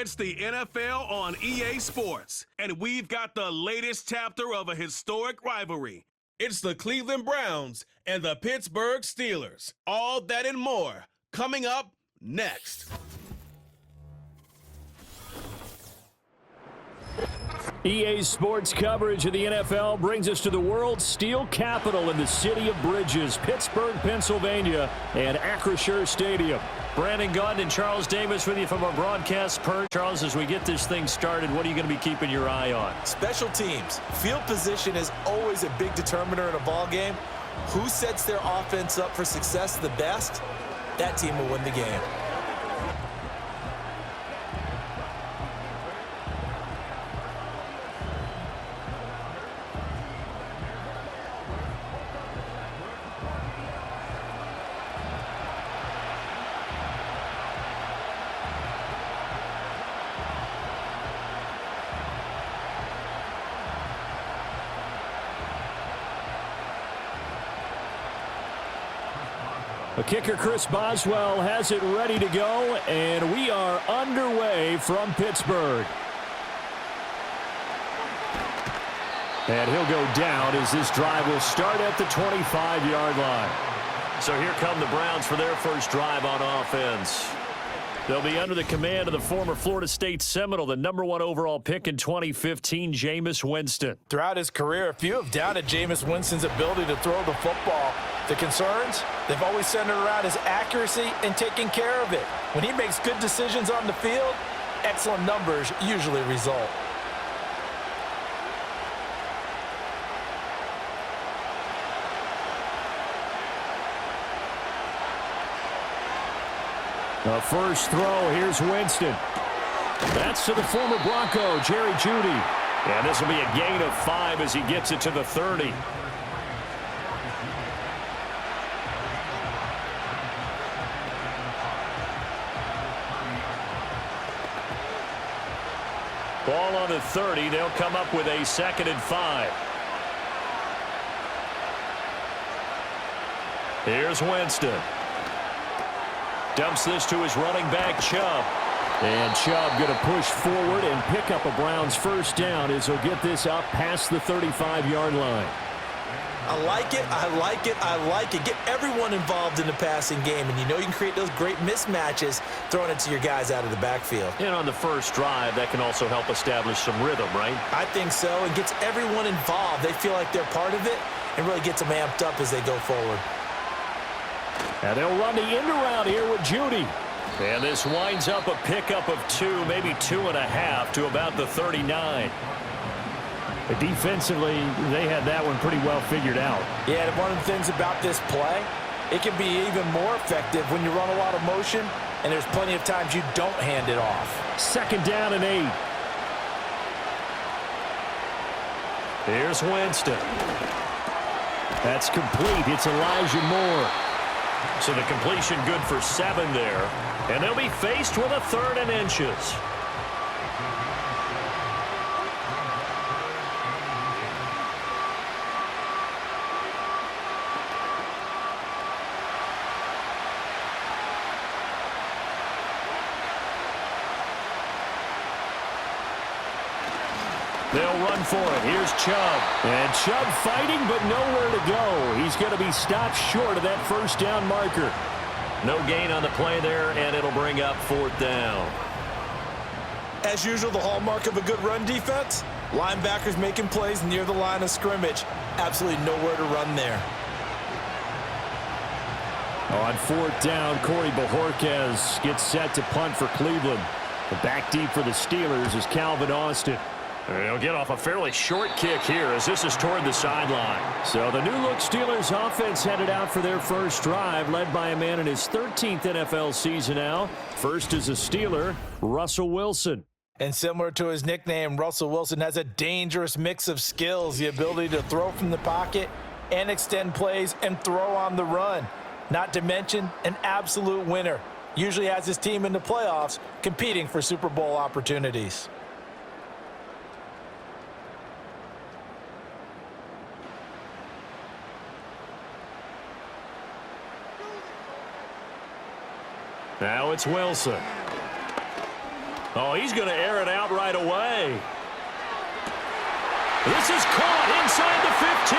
It's the NFL on EA Sports, and we've got the latest chapter of a historic rivalry. It's the Cleveland Browns and the Pittsburgh Steelers. All that and more coming up next. EA Sports coverage of the NFL brings us to the world's steel capital in the city of bridges, Pittsburgh, Pennsylvania, and Acrisure Stadium. Brandon Gaudin and Charles Davis with you from our broadcast perch. Charles, as we get this thing started, what are you going to be keeping your eye on? Special teams. Field position is always a big determiner in a ball game. Who sets their offense up for success the best? That team will win the game. The kicker, Chris Boswell, has it ready to go, and we are underway from Pittsburgh. And he'll go down as this drive will start at the 25-yard line. So here come the Browns for their first drive on offense. They'll be under the command of the former Florida State Seminole, the #1 overall pick in 2015, Jameis Winston. Throughout his career, few have doubted Jameis Winston's ability to throw the football. The concerns, they've always centered around his accuracy and taking care of it. When he makes good decisions on the field, excellent numbers usually result. The first throw, here's Winston. That's to the former Bronco, Jerry Jeudy. And this will be a gain of 5 as he gets it to the 30. Ball on the 30. They'll come up with a 2nd and 5. Here's Winston. Dumps this to his running back, Chubb. And Chubb going to push forward and pick up a Browns first down as he'll get this up past the 35-yard line. I like it, I like it, I like it. Get everyone involved in the passing game, and you know you can create those great mismatches throwing it to your guys out of the backfield. And on the first drive, that can also help establish some rhythm, right? I think so. It gets everyone involved. They feel like they're part of it and really gets them amped up as they go forward. And they'll run the end around here with Jeudy. And this winds up a pickup of 2, maybe 2.5 to about the 39. But defensively, they had that one pretty well figured out. Yeah, and one of the things about this play, it can be even more effective when you run a lot of motion, and there's plenty of times you don't hand it off. 2nd down and 8. Here's Winston. That's complete. It's Elijah Moore. So the completion good for 7 there. And they'll be faced with a 3rd and inches. They'll run for it. Here's Chubb. And Chubb fighting, but nowhere to go. He's going to be stopped short of that first down marker. No gain on the play there, and it'll bring up 4th down. As usual, the hallmark of a good run defense, linebackers making plays near the line of scrimmage. Absolutely nowhere to run there. On 4th down, Corey Bojorquez gets set to punt for Cleveland. The back deep for the Steelers is Calvin Austin. They'll get off a fairly short kick here as this is toward the sideline. So the new-look Steelers offense headed out for their first drive, led by a man in his 13th NFL season now. First is a Steeler, Russell Wilson. And similar to his nickname, Russell Wilson has a dangerous mix of skills, the ability to throw from the pocket and extend plays and throw on the run. Not to mention an absolute winner. Usually has his team in the playoffs competing for Super Bowl opportunities. Now it's Wilson. Oh, he's going to air it out right away. This is caught inside the 15.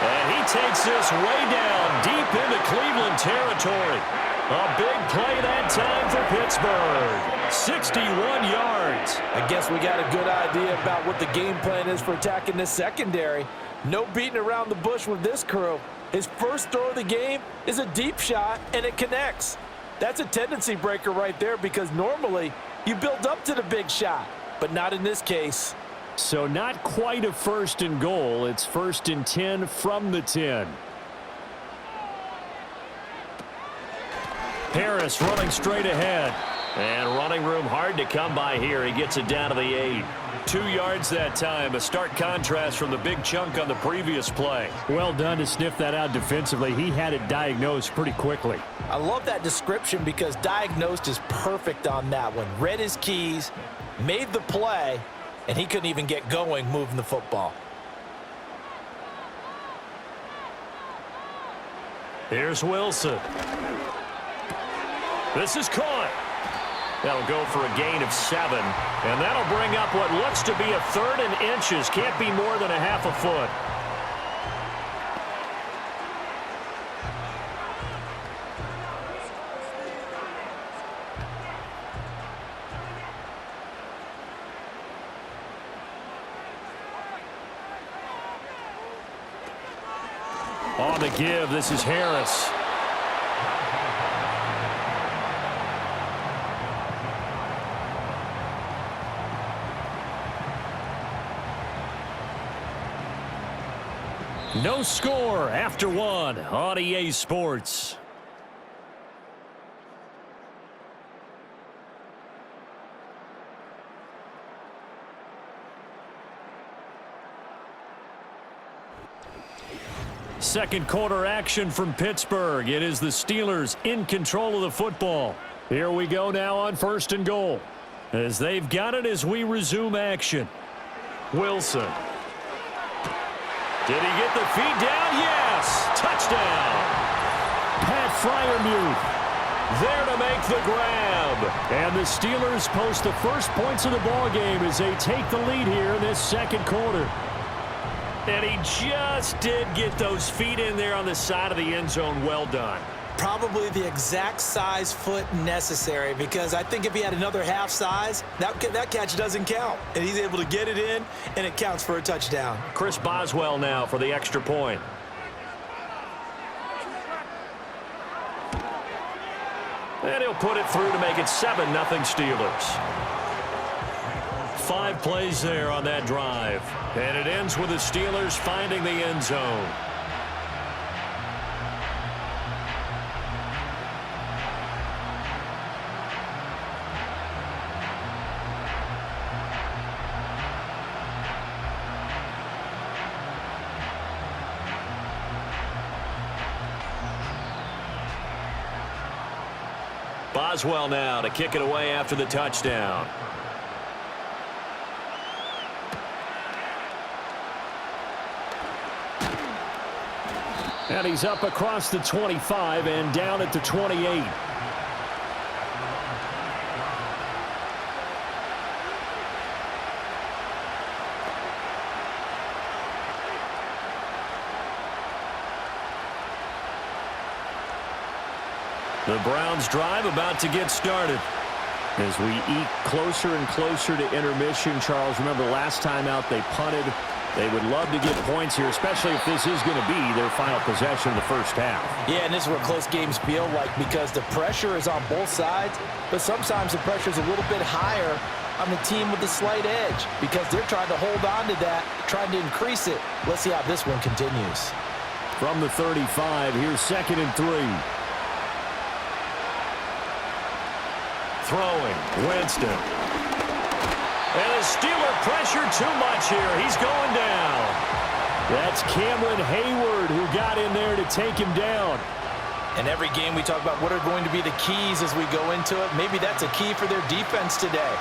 And he takes this way down deep into Cleveland territory. A big play that time for Pittsburgh. 61 yards. I guess we got a good idea about what the game plan is for attacking this secondary. No beating around the bush with this crew. His first throw of the game is a deep shot, and it connects. That's a tendency breaker right there because normally you build up to the big shot, but not in this case. So not quite a 1st and goal. It's 1st and 10 from the 10. Harris running straight ahead. And running room hard to come by here. He gets it down to the 8. 2 yards that time. A stark contrast from the big chunk on the previous play. Well done to sniff that out defensively. He had it diagnosed pretty quickly. I love that description because diagnosed is perfect on that one. Read his keys, made the play, and he couldn't even get going moving the football. Here's Wilson. This is caught. That'll go for a gain of 7. And that'll bring up what looks to be a 3rd and inches. Can't be more than a half a foot. On the give, this is Harris. No score after 1 on EA Sports. Second quarter action from Pittsburgh. It is the Steelers in control of the football. Here we go now on 1st and goal. As they've got it as we resume action. Wilson. Did he get the feet down? Yes! Touchdown! Pat Freiermuth there to make the grab. And the Steelers post the first points of the ball game as they take the lead here in this second quarter. And he just did get those feet in there on the side of the end zone. Well done. Probably the exact size foot necessary because I think if he had another half size, that catch doesn't count. And he's able to get it in, and it counts for a touchdown. Chris Boswell now for the extra point. And he'll put it through to make it 7-0 Steelers. 5 plays there on that drive. And it ends with the Steelers finding the end zone. Boswell now to kick it away after the touchdown. And he's up across the 25 and down at the 28. The Browns drive about to get started. As we eke closer and closer to intermission, Charles, remember last time out they punted. They would love to get points here, especially if this is going to be their final possession of the first half. Yeah, and this is what close games feel like because the pressure is on both sides, but sometimes the pressure is a little bit higher on the team with the slight edge because they're trying to hold on to that, trying to increase it. Let's see how this one continues. From the 35, here's 2nd and 3. Throwing, Winston. And the Steeler pressure too much here. He's going down. That's Cameron Hayward who got in there to take him down. In every game we talk about what are going to be the keys as we go into it. Maybe that's a key for their defense today.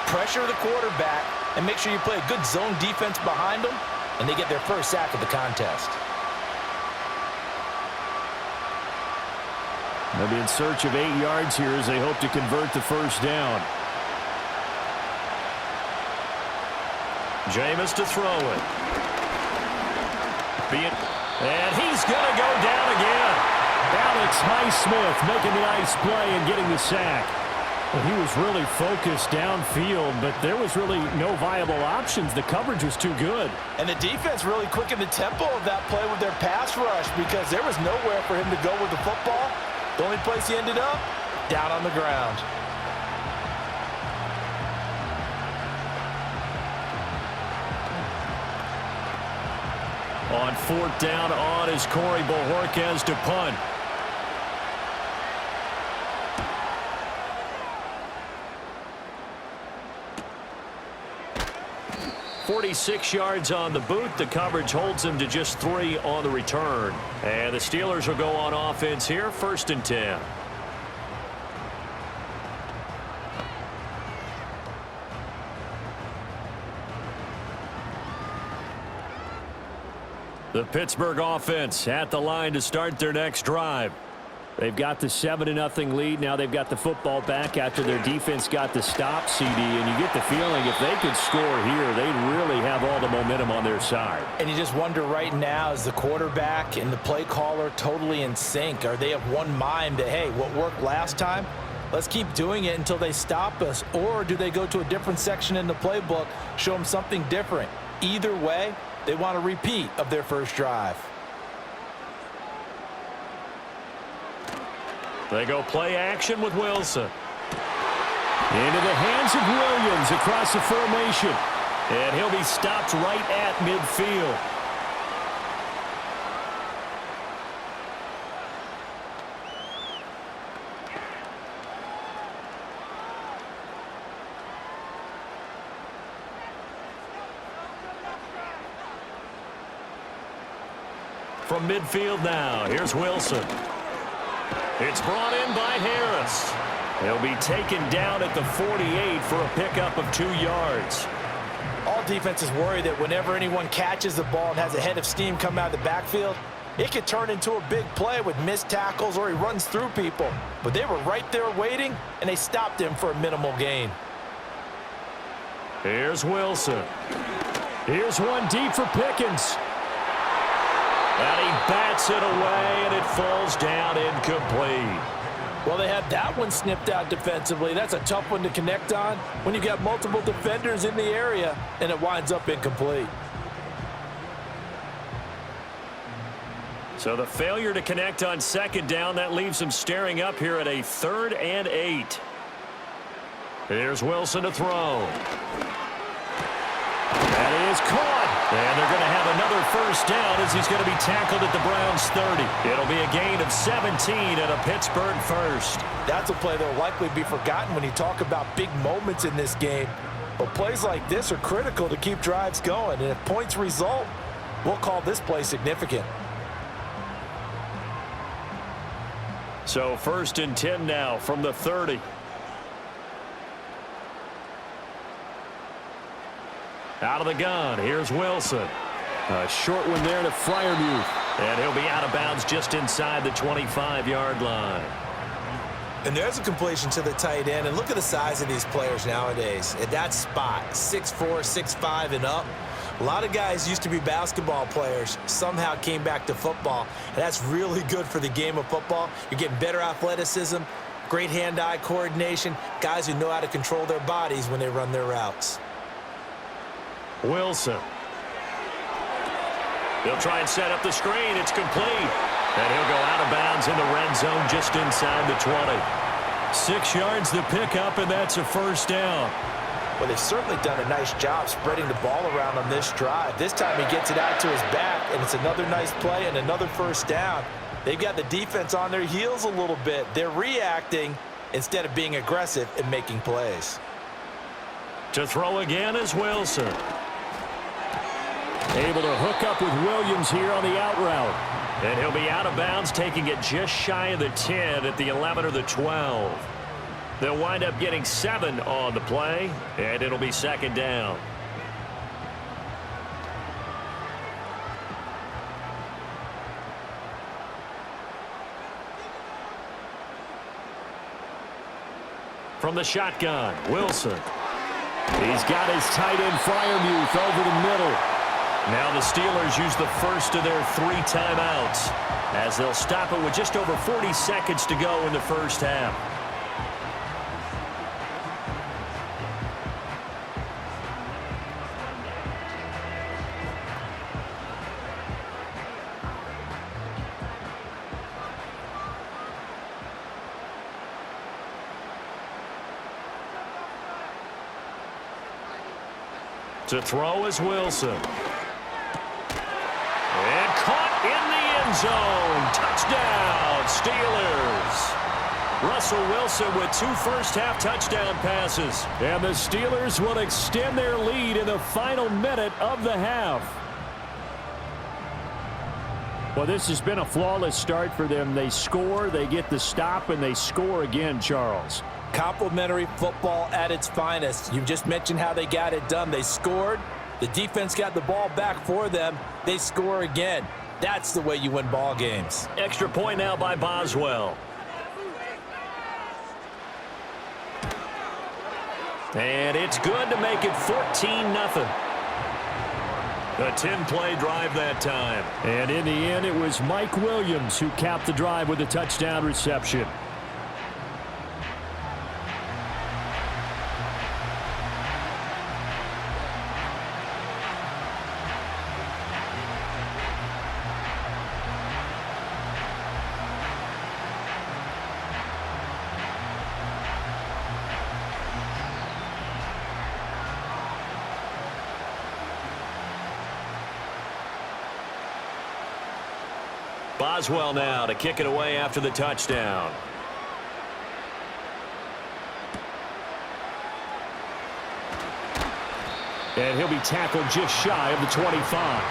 Pressure the quarterback and make sure you play a good zone defense behind them, and they get their first sack of the contest. They'll be in search of 8 yards here as they hope to convert the first down. Jameis to throw it. And he's going to go down again. Alex Highsmith making the nice play and getting the sack. Well, he was really focused downfield, but there was really no viable options. The coverage was too good. And the defense really quickened the tempo of that play with their pass rush because there was nowhere for him to go with the football. The only place he ended up, down on the ground. On 4th down on is Corey Bojorquez to punt. 46 yards on the boot. The coverage holds him to just 3 on the return. And the Steelers will go on offense here, 1st and 10. The Pittsburgh offense at the line to start their next drive. They've got the 7-0 lead. Now they've got the football back after their defense got the stop, CD. And you get the feeling if they could score here, they'd really have all the momentum on their side. And you just wonder right now, is the quarterback and the play caller totally in sync? Are they of one mind that, hey, what worked last time, let's keep doing it until they stop us? Or do they go to a different section in the playbook, show them something different? Either way, they want a repeat of their first drive. They go play action with Wilson. Into the hands of Williams across the formation. And he'll be stopped right at midfield. From midfield now, here's Wilson. It's brought in by Harris. He'll be taken down at the 48 for a pickup of 2 yards. All defenses worry that whenever anyone catches the ball and has a head of steam come out of the backfield, it could turn into a big play with missed tackles or he runs through people. But they were right there waiting, and they stopped him for a minimal gain. Here's Wilson. Here's one deep for Pickens. And he bats it away, and it falls down incomplete. Well, they had that one snipped out defensively. That's a tough one to connect on when you got multiple defenders in the area, and it winds up incomplete. So the failure to connect on 2nd down, that leaves him staring up here at a 3rd and 8. Here's Wilson to throw. That is caught. And they're going to have another 1st down as he's going to be tackled at the Browns' 30. It'll be a gain of 17 and a Pittsburgh 1st. That's a play that will likely be forgotten when you talk about big moments in this game. But plays like this are critical to keep drives going. And if points result, we'll call this play significant. So 1st and 10 now from the 30. Out of the gun, here's Wilson. A short one there to Freiermuth. And he'll be out of bounds just inside the 25-yard line. And there's a completion to the tight end. And look at the size of these players nowadays. At that spot, 6'4", 6'5", and up. A lot of guys used to be basketball players, somehow came back to football. And that's really good for the game of football. You're getting better athleticism, great hand-eye coordination, guys who know how to control their bodies when they run their routes. Wilson. He'll try and set up the screen. It's complete. And he'll go out of bounds in the red zone just inside the 20. 6 yards the pickup, and that's a 1st down. Well, they've certainly done a nice job spreading the ball around on this drive. This time he gets it out to his back, and it's another nice play and another 1st down. They've got the defense on their heels a little bit. They're reacting instead of being aggressive and making plays. To throw again is Wilson. Able to hook up with Williams here on the out route. And he'll be out of bounds, taking it just shy of the 10 at the 11 or the 12. They'll wind up getting 7 on the play, and it'll be 2nd down. From the shotgun, Wilson. He's got his tight end Freiermuth over the middle. Now the Steelers use the first of their 3 timeouts as they'll stop it with just over 40 seconds to go in the first half. To throw is Wilson. And caught in the end zone. Touchdown, Steelers. Russell Wilson with 2 first-half touchdown passes. And the Steelers will extend their lead in the final minute of the half. Well, this has been a flawless start for them. They score, they get the stop, and they score again, Charles. Complimentary football at its finest. You just mentioned how they got it done. They scored. The defense got the ball back for them. They score again. That's the way you win ball games. Extra point now by Boswell. And it's good to make it 14-0. A 10-play drive that time. And in the end, it was Mike Williams who capped the drive with a touchdown reception. Boswell now to kick it away after the touchdown. And he'll be tackled just shy of the 25.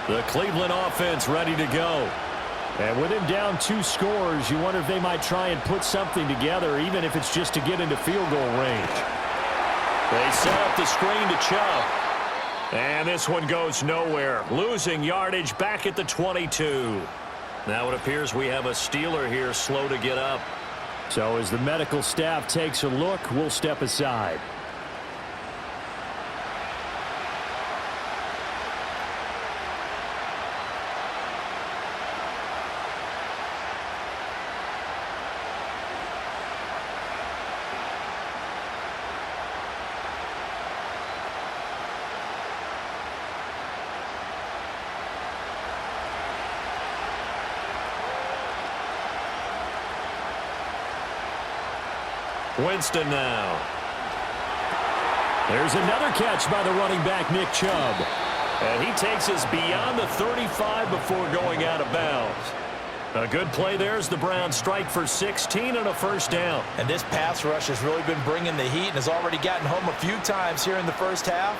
The Cleveland offense ready to go. And with him down 2 scores, you wonder if they might try and put something together, even if it's just to get into field goal range. They set up the screen to Chubb. And this one goes nowhere. Losing yardage back at the 22. Now it appears we have a Steeler here slow to get up. So as the medical staff takes a look, we'll step aside. Winston now. There's another catch by the running back, Nick Chubb. And he takes us beyond the 35 before going out of bounds. A good play there as the Browns strike for 16 and a first down. And this pass rush has really been bringing the heat and has already gotten home a few times here in the first half.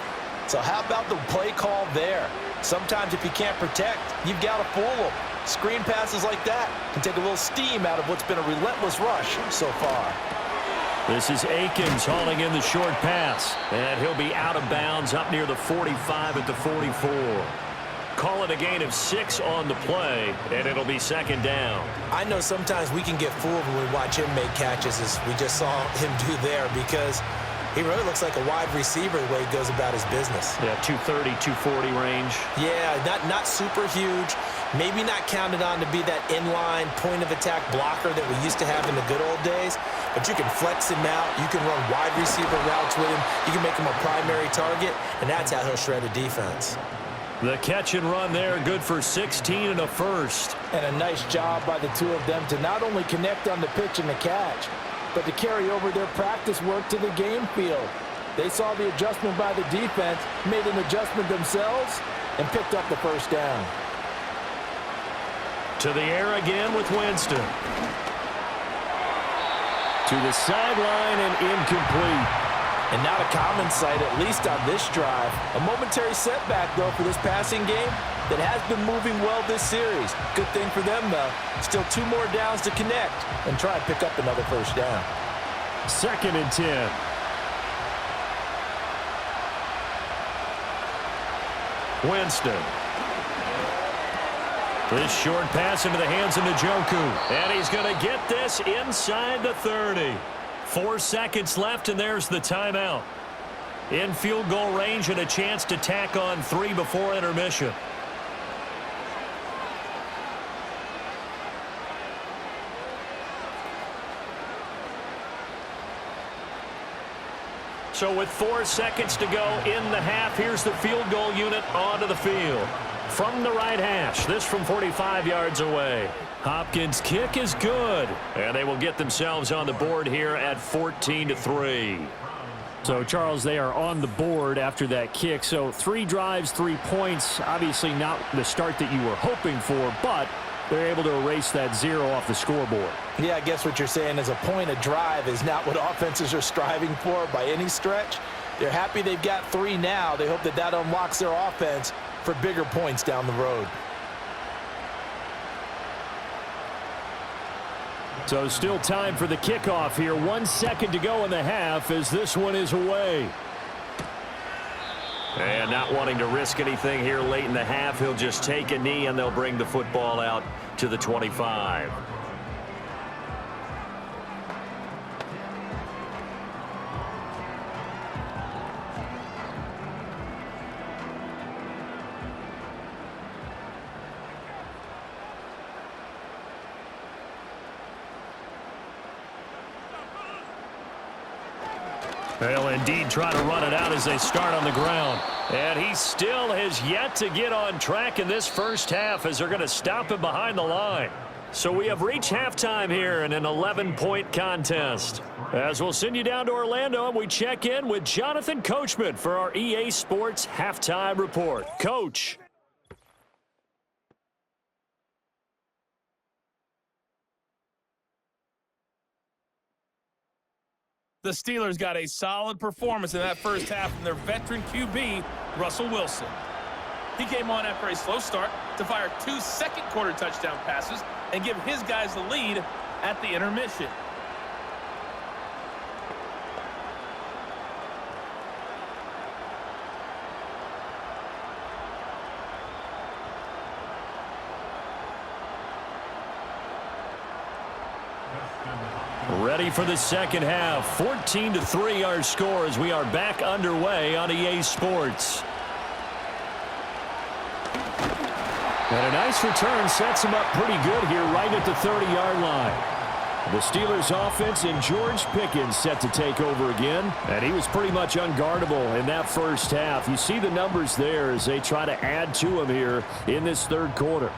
So how about the play call there? Sometimes if you can't protect, you've got to fool them. Screen passes like that can take a little steam out of what's been a relentless rush so far. This is Akins hauling in the short pass. And he'll be out of bounds up near the 45 at the 44. Call it a gain of 6 on the play, and it'll be second down. I know sometimes we can get fooled when we watch him make catches, as we just saw him do there, because he really looks like a wide receiver the way he goes about his business. Yeah, 230, 240 range. Yeah, not super huge. Maybe not counted on to be that inline point-of-attack blocker that we used to have in the good old days. But you can flex him out. You can run wide receiver routes with him. You can make him a primary target, and that's how he'll shred a defense. The catch and run there, good for 16 and a first. And a nice job by the two of them to not only connect on the pitch and the catch, but to carry over their practice work to the game field. They saw the adjustment by the defense, made an adjustment themselves, and picked up the first down. To the air again with Winston. To the sideline and incomplete. And not a common sight, at least on this drive. A momentary setback, though, for this passing game that has been moving well this series. Good thing for them, though. Still 2 more downs to connect and try and pick up another first down. Second and 10. Winston. This short pass into the hands of Njoku. And he's going to get this inside the 30. 4 seconds left, and there's the timeout. In field goal range and a chance to tack on 3 before intermission. So with 4 seconds to go in the half, here's the field goal unit onto the field. From the right hash, this from 45 yards away. Hopkins' kick is good, and they will get themselves on the board here at 14-3. So, Charles, they are on the board after that kick. So 3 drives, 3 points. Obviously not the start that you were hoping for, but they're able to erase that 0 off the scoreboard. Yeah, I guess what you're saying is a point a drive is not what offenses are striving for by any stretch. They're happy they've got 3 now. They hope that that unlocks their offense for bigger points down the road. So still time for the kickoff here. 1 second to go in the half as this one is away. And not wanting to risk anything here late in the half, he'll just take a knee and they'll bring the football out to the 25. They'll indeed try to run it out as they start on the ground. And he still has yet to get on track in this first half as they're going to stop him behind the line. So we have reached halftime here in an 11-point contest. As we'll send you down to Orlando, and we check in with Jonathan Coachman for our EA Sports Halftime Report. Coach. The Steelers got a solid performance in that first half from their veteran QB, Russell Wilson. He came on after a slow start to fire 2 second-quarter touchdown passes and give his guys the lead at the intermission. Ready for the second half. 14-3 our score as we are back underway on EA Sports. And a nice return sets him up pretty good here right at the 30-yard line. The Steelers offense and George Pickens set to take over again. And he was pretty much unguardable in that first half. You see the numbers there as they try to add to him here in this third quarter.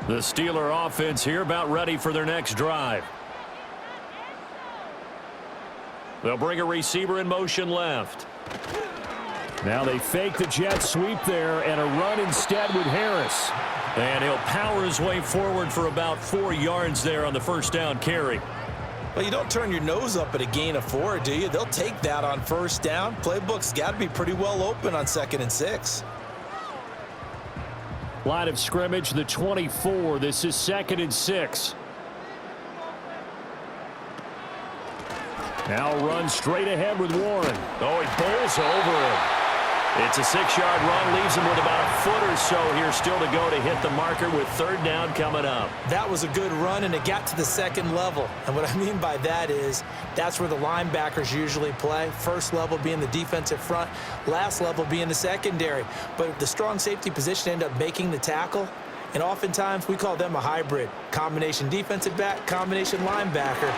The Steeler offense here about ready for their next drive. They'll bring a receiver in motion left. Now they fake the jet sweep there and a run instead with Harris. And he'll power his way forward for about 4 yards there on the first down carry. Well, you don't turn your nose up at a gain of 4, do you? They'll take that on first down. Playbook's got to be pretty well open on 2nd and 6. Line of scrimmage, the 24. This is 2nd and 6. Now run straight ahead with Warren. Oh, he bowls over him. It's a 6-yard run, leaves him with about a foot or so here still to go to hit the marker with 3rd down coming up. That was a good run, and it got to the 2nd level. And what I mean by that is that's where the linebackers usually play. First level being the defensive front, last level being the secondary. But the strong safety position ended up making the tackle, and oftentimes we call them a hybrid. Combination defensive back, combination linebacker.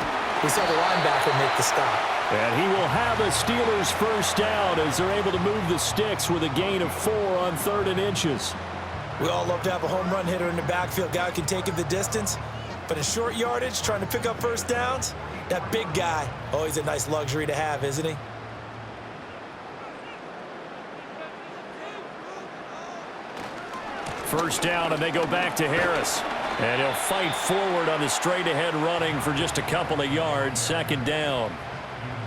We saw the linebacker make the stop. And he will have a Steelers first down as they're able to move the sticks with a gain of 4 on 3rd and inches. We all love to have a home run hitter in the backfield, guy who can take it the distance. But in short yardage, trying to pick up first downs, that big guy, always a nice luxury to have, isn't he? First down, and they go back to Harris. And he'll fight forward on the straight-ahead running for just a couple of yards. 2nd down.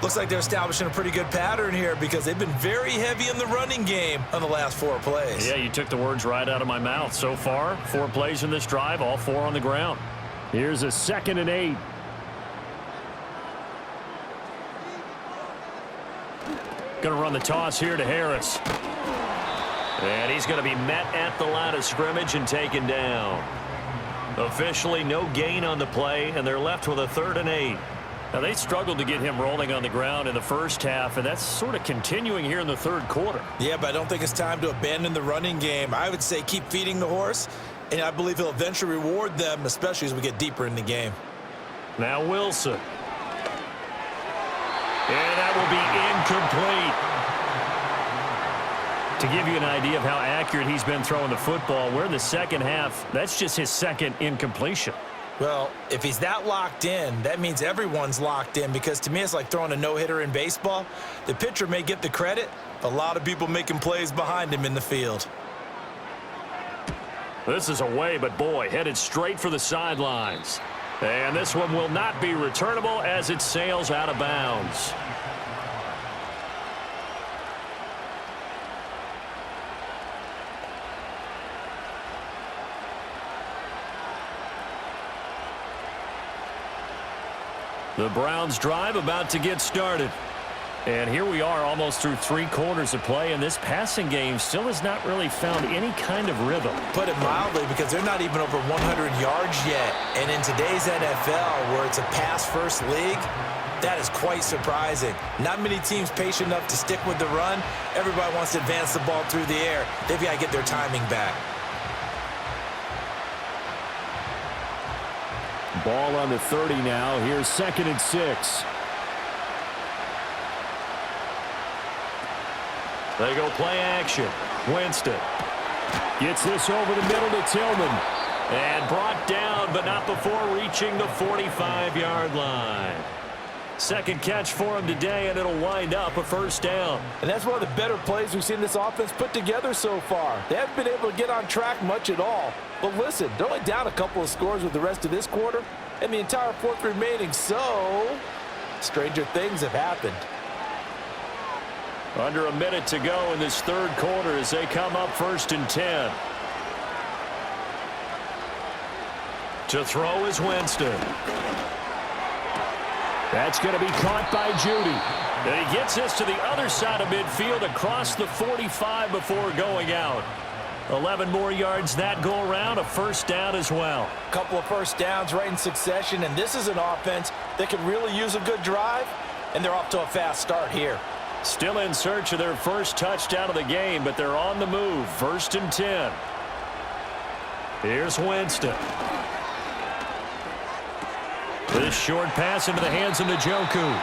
Looks like they're establishing a pretty good pattern here because they've been very heavy in the running game on the last 4 plays. Yeah, you took the words right out of my mouth. So far, 4 plays in this drive, all 4 on the ground. Here's a 2nd and 8. Going to run the toss here to Harris. And he's going to be met at the line of scrimmage and taken down. Officially no gain on the play, and they're left with a 3rd and 8. Now, they struggled to get him rolling on the ground in the first half, and that's sort of continuing here in the 3rd quarter. Yeah, but I don't think it's time to abandon the running game. I would say keep feeding the horse, and I believe he'll eventually reward them, especially as we get deeper in the game. Now Wilson. And that will be incomplete. To give you an idea of how accurate he's been throwing the football, we're in the 2nd half. That's just his 2nd incompletion. Well, if he's that locked in, that means everyone's locked in, because to me it's like throwing a no-hitter in baseball. The pitcher may get the credit, but a lot of people making plays behind him in the field. This is away, but boy, headed straight for the sidelines. And this one will not be returnable as it sails out of bounds. The Browns drive about to get started. And here we are almost through 3 quarters of play, and this passing game still has not really found any kind of rhythm. Put it mildly, because they're not even over 100 yards yet. And in today's NFL, where it's a pass-first league, that is quite surprising. Not many teams patient enough to stick with the run. Everybody wants to advance the ball through the air. They've got to get their timing back. Ball on the 30 now. Here's 2nd and 6. They go play action. Winston gets this over the middle to Tillman. And brought down, but not before reaching the 45-yard line. 2nd catch for him today, and it'll wind up a 1st down. And that's one of the better plays we've seen this offense put together so far. They haven't been able to get on track much at all. But listen, they're only down a couple of scores with the rest of this quarter, and the entire 4th remaining, so stranger things have happened. Under a minute to go in this 3rd quarter as they come up 1st and 10. To throw is Winston. That's going to be caught by Judy. And he gets this to the other side of midfield across the 45 before going out. 11 more yards that go around, a 1st down as well. A couple of 1st downs right in succession, and this is an offense that could really use a good drive, and they're off to a fast start here. Still in search of their 1st touchdown of the game, but they're on the move. 1st and 10. Here's Winston. This short pass into the hands of Njoku.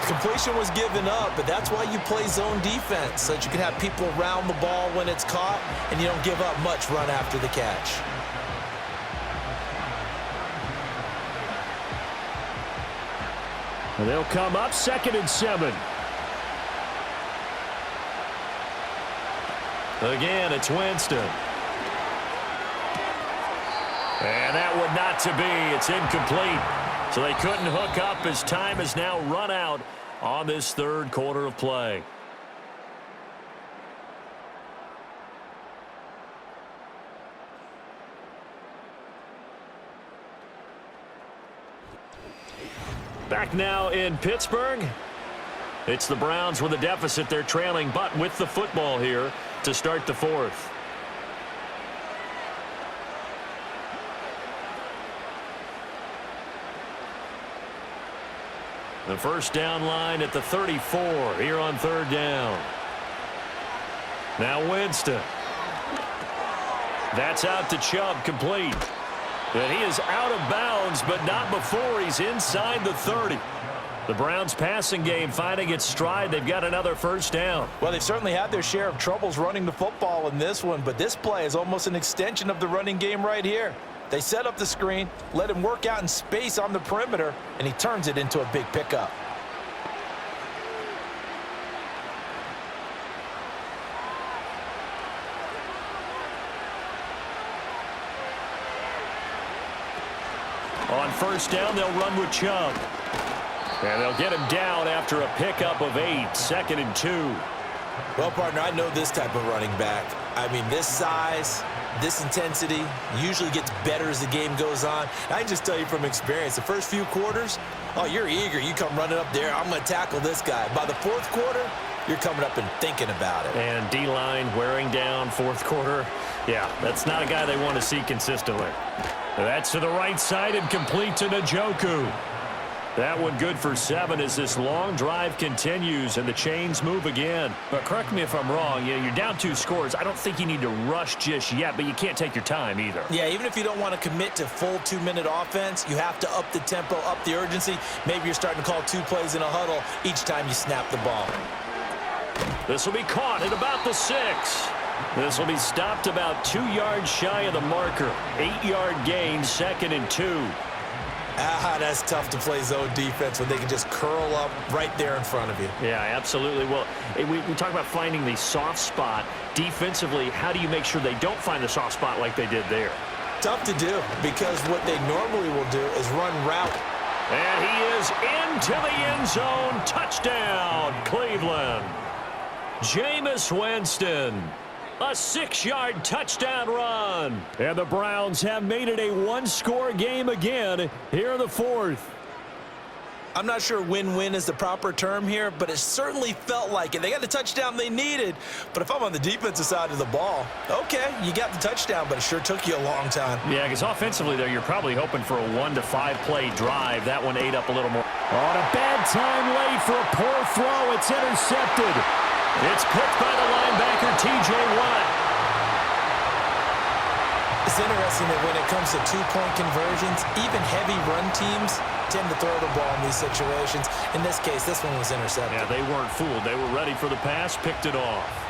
Completion was given up, but that's why you play zone defense, so that you can have people around the ball when it's caught, and you don't give up much run after the catch. And they'll come up 2nd and 7. Again, it's Winston. And that would not to be. It's incomplete. So they couldn't hook up as time has now run out on this 3rd quarter of play. Back now in Pittsburgh. It's the Browns with a deficit. They're trailing, but with the football here to start the 4th. The 1st down line at the 34 here on 3rd down. Now Winston. That's out to Chubb, complete. And he is out of bounds, but not before he's inside the 30. The Browns passing game finding its stride. They've got another 1st down. Well, they've certainly had their share of troubles running the football in this one, but this play is almost an extension of the running game right here. They set up the screen, let him work out in space on the perimeter, and he turns it into a big pickup. On 1st down, they'll run with Chubb. And they'll get him down after a pickup of 8, 2nd and 2. Well, partner, I know this type of running back. I mean, this size, This intensity usually gets better as the game goes on. I can just tell you from experience, the first few quarters, oh, you're eager. You come running up there, I'm going to tackle this guy. By the fourth quarter, you're coming up and thinking about it. And D-line wearing down fourth quarter. Yeah, that's not a guy they want to see consistently. That's to the right side and complete to Njoku. That one good for 7 as this long drive continues and the chains move again. But correct me if I'm wrong, you're down 2 scores. I don't think you need to rush just yet, but you can't take your time either. Yeah, even if you don't want to commit to full 2-minute offense, you have to up the tempo, up the urgency. Maybe you're starting to call 2 plays in a huddle each time you snap the ball. This will be caught at about the 6. This will be stopped about 2 yards shy of the marker. 8-yard gain, 2nd and 2. That's tough to play zone defense when they can just curl up right there in front of you. Yeah, absolutely. Well, we talk about finding the soft spot. Defensively, how do you make sure they don't find the soft spot like they did there? Tough to do because what they normally will do is run route. And he is into the end zone. Touchdown, Cleveland. Jameis Winston. A 6-yard touchdown run. And the Browns have made it a 1-score game again here in the 4th. I'm not sure win-win is the proper term here, but it certainly felt like it. They got the touchdown they needed, but if I'm on the defensive side of the ball, okay, you got the touchdown, but it sure took you a long time. Yeah, because offensively there, you're probably hoping for a 1 to 5 play drive. That one ate up a little more. On a bad time late for a poor throw. It's intercepted. It's picked by the linebacker, T.J. Watt. It's interesting that when it comes to 2-point conversions, even heavy run teams tend to throw the ball in these situations. In this case, this one was intercepted. Yeah, they weren't fooled. They were ready for the pass, picked it off.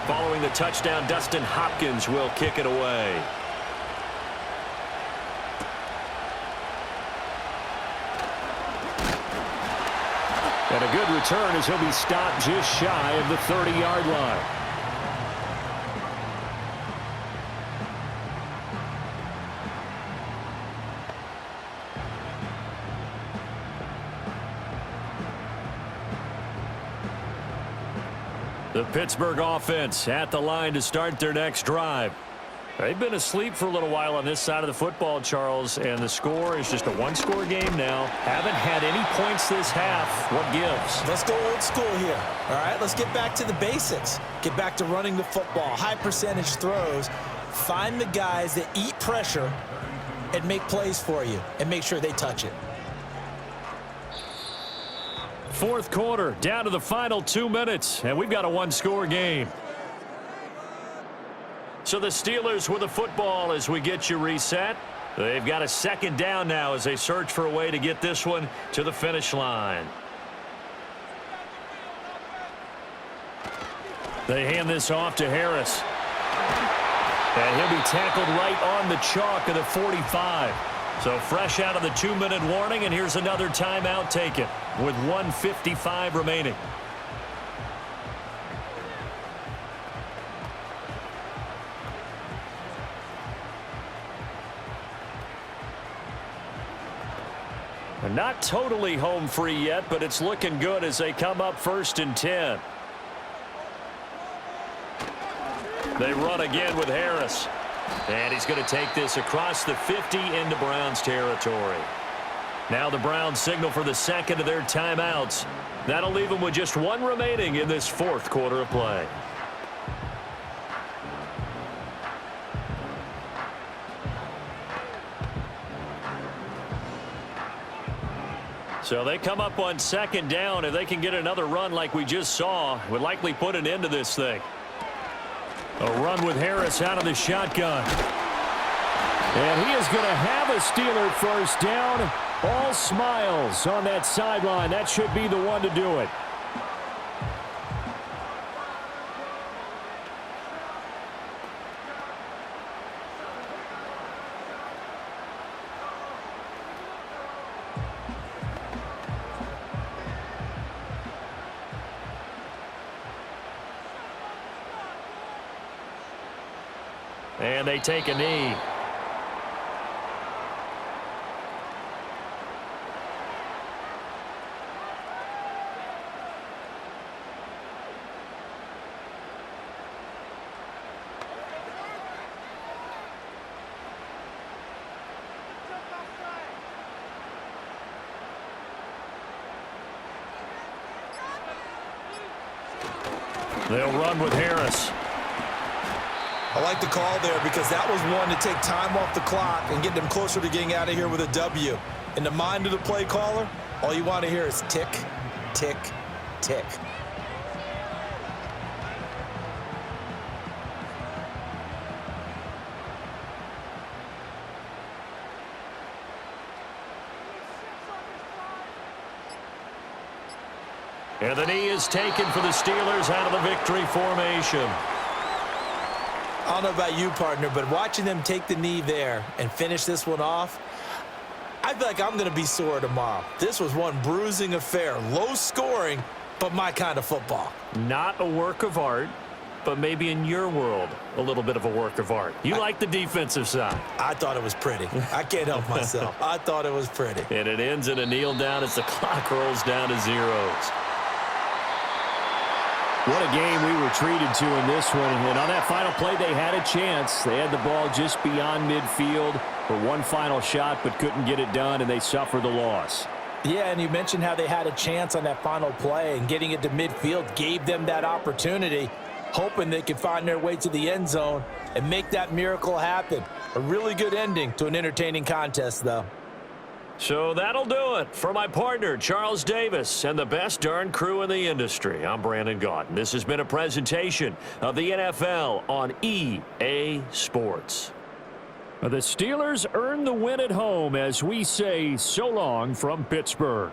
Following the touchdown, Dustin Hopkins will kick it away. And a good return as he'll be stopped just shy of the 30-yard line. The Pittsburgh offense at the line to start their next drive. They've been asleep for a little while on this side of the football, Charles, and the score is just a 1-score game now. Haven't had any points this half. What gives? Let's go old school here. All right, let's get back to the basics. Get back to running the football, high percentage throws. Find the guys that eat pressure and make plays for you and make sure they touch it. 4th quarter, down to the final 2 minutes, and we've got a 1-score game. So the Steelers with the football as we get you reset. They've got a 2nd down now as they search for a way to get this one to the finish line. They hand this off to Harris. And he'll be tackled right on the chalk of the 45. So fresh out of the 2-minute warning, and here's another timeout taken with 1:55 remaining. Not totally home free yet, but it's looking good as they come up 1st and 10. They run again with Harris. And he's going to take this across the 50 into Browns territory. Now the Browns signal for the 2nd of their timeouts. That'll leave them with just 1 remaining in this 4th quarter of play. So they come up on 2nd down. If they can get another run like we just saw, would likely put an end to this thing. A run with Harris out of the shotgun. And he is going to have a Steeler 1st down. All smiles on that sideline. That should be the one to do it. And they take a knee. They'll run with Harris. I like the call there because that was one to take time off the clock and get them closer to getting out of here with a W. In the mind of the play caller, all you want to hear is tick, tick, tick. And the knee is taken for the Steelers out of the victory formation. I don't know about you, partner, but watching them take the knee there and finish this one off, I feel like I'm going to be sore tomorrow. This was one bruising affair. Low scoring, but my kind of football. Not a work of art, but maybe in your world, a little bit of a work of art. You like the defensive side. I thought it was pretty. I can't help myself. I thought it was pretty. And it ends in a kneel down as the clock rolls down to zeros. What a game we were treated to in this one. And on that final play, they had a chance. They had the ball just beyond midfield for one final shot, but couldn't get it done, and they suffered the loss. Yeah, and you mentioned how they had a chance on that final play, and getting it to midfield gave them that opportunity, hoping they could find their way to the end zone and make that miracle happen. A really good ending to an entertaining contest, though. So that'll do it for my partner, Charles Davis, and the best darn crew in the industry. I'm Brandon Gaudin. This has been a presentation of the NFL on EA Sports. The Steelers earn the win at home as we say so long from Pittsburgh.